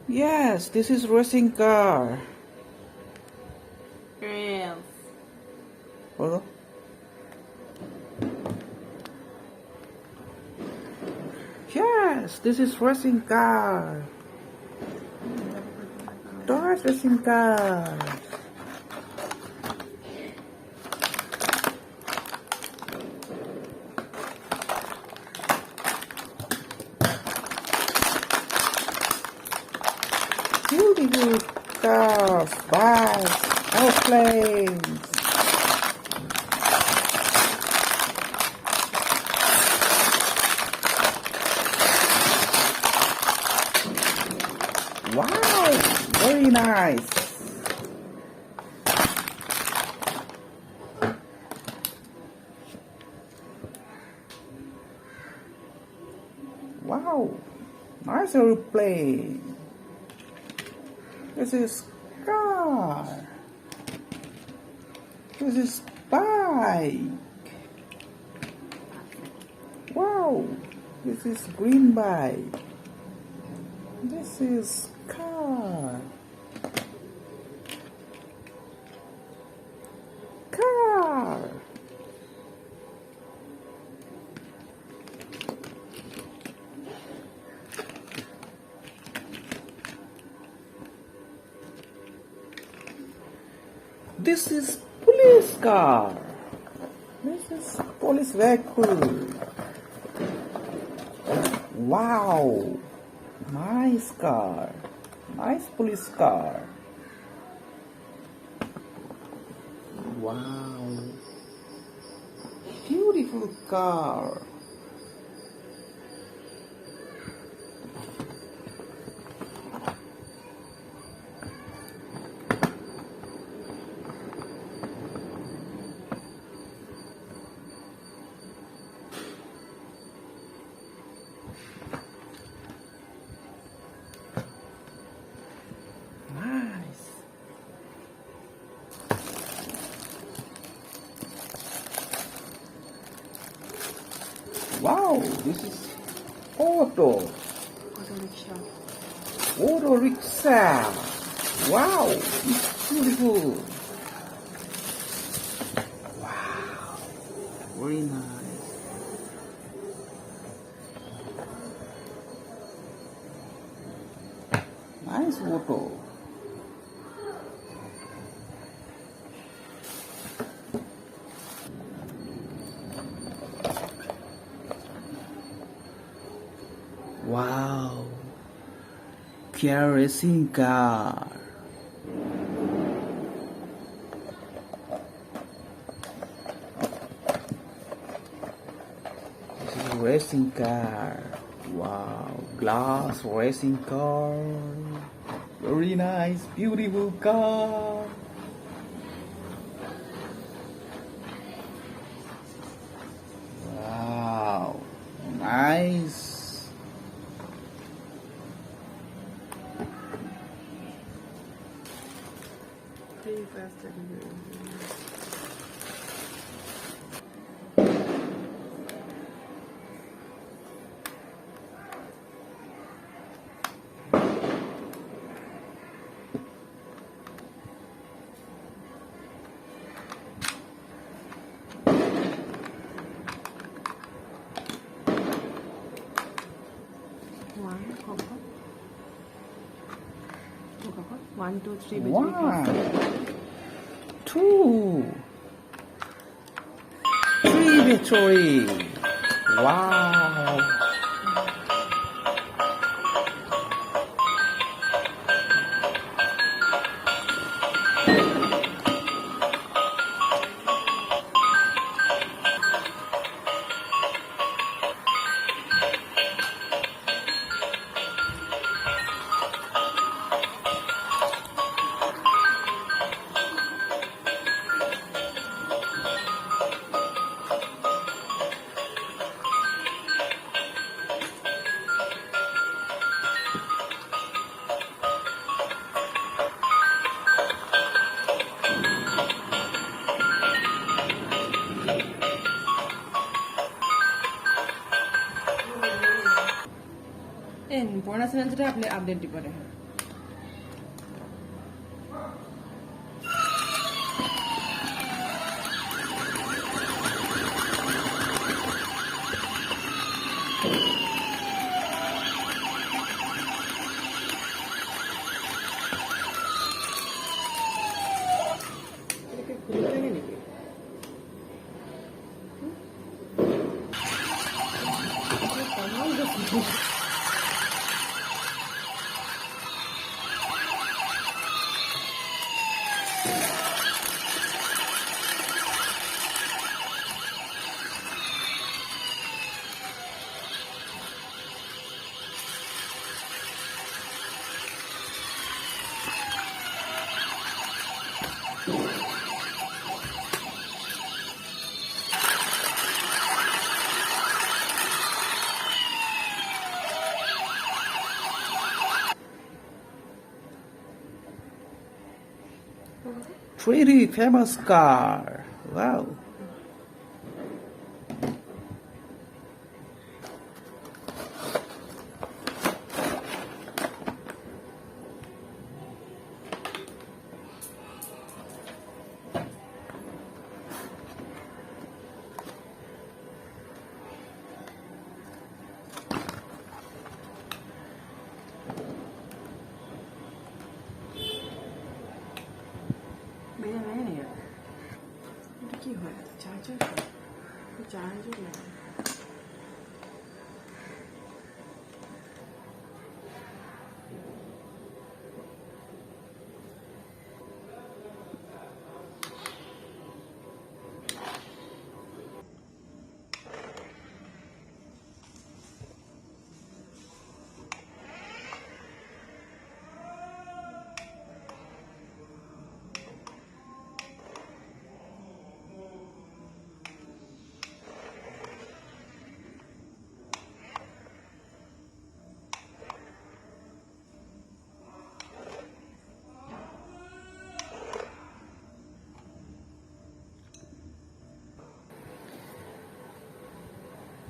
Yes, this is racing car. Yes. Hold on. Yes, this is racing car. Toys racing car. Beautiful cars, bikes, airplanes. Wow, very nice. Wow, nice airplane. This is car. This is bike. Wow, this is green bike. This is car. Car. This is police car. This is police vehicle. Wow, nice car. Nice police car. Wow, beautiful car. Nice. Wow, this is auto. Auto rickshaw. Auto rickshaw. Wow, it's beautiful. Wow, very nice. Nice auto. Wow, Kia racing car. This is a racing car. Wow, glass racing car. Very nice, beautiful car. Wow, nice. Pretty fast. One, two, three. One, two, three victory. Wow. En পড়াশোনা যেটা আপনি update দিব 이렇게 굴리는 이게. Pretty famous car. Wow. মেয়ে নেয় নি এটা কি হয় চার্জার চার্জার নেয়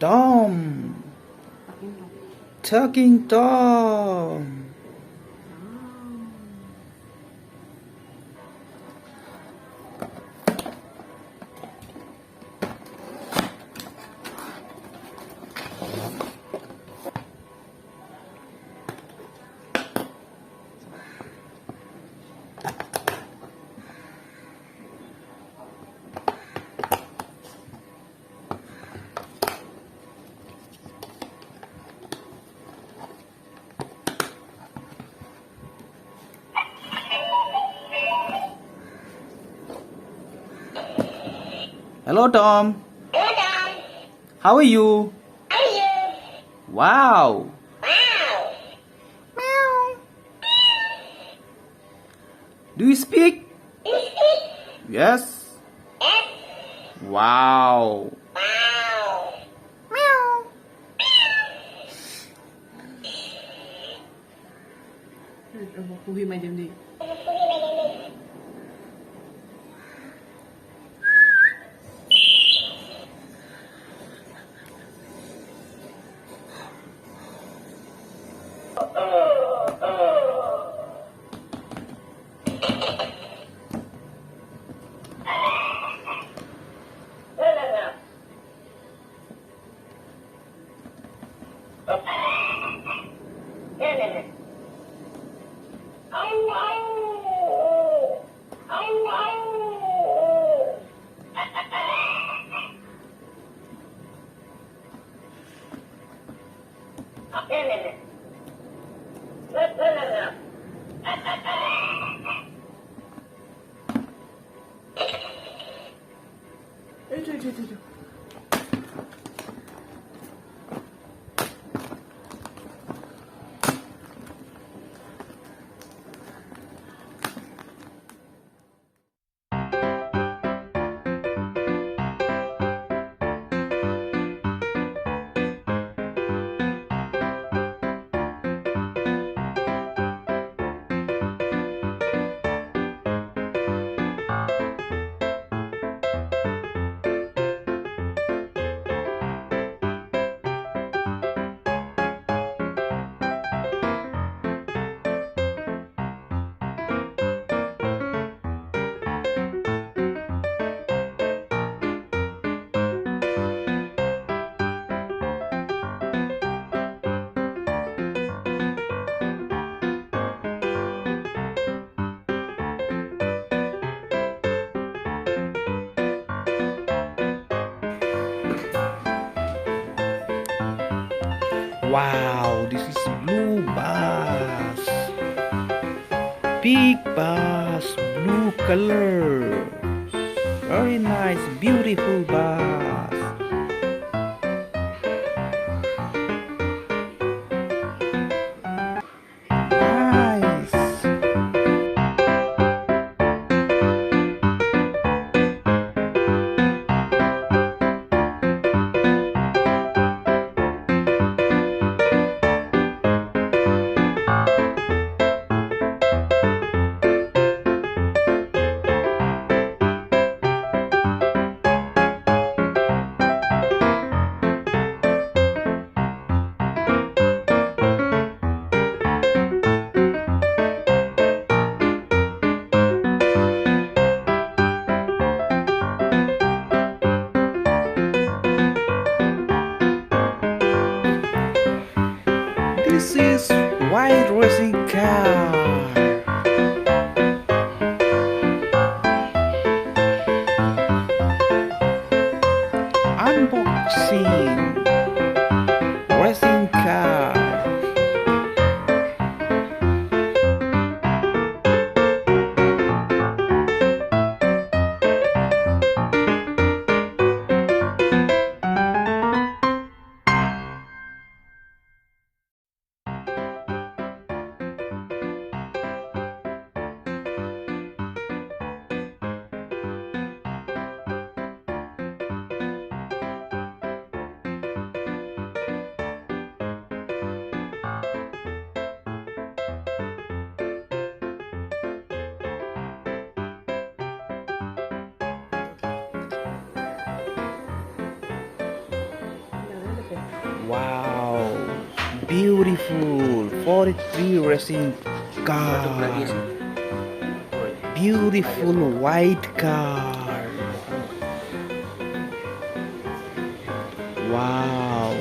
Tom. Talking Tom. Hello, Tom. Hello, Tom. How are you? How are you? Wow. Wow. Meow. Do you speak? You speak? Yes. Yes. Wow. Wow. Meow. Kuhi mày điểm đi Wow, this is blue bus. Big bus, blue color. Very nice, beautiful bus. Nice. This is white racing car. Unboxing racing car. Wow, beautiful 43 racing car. Beautiful white car. Wow.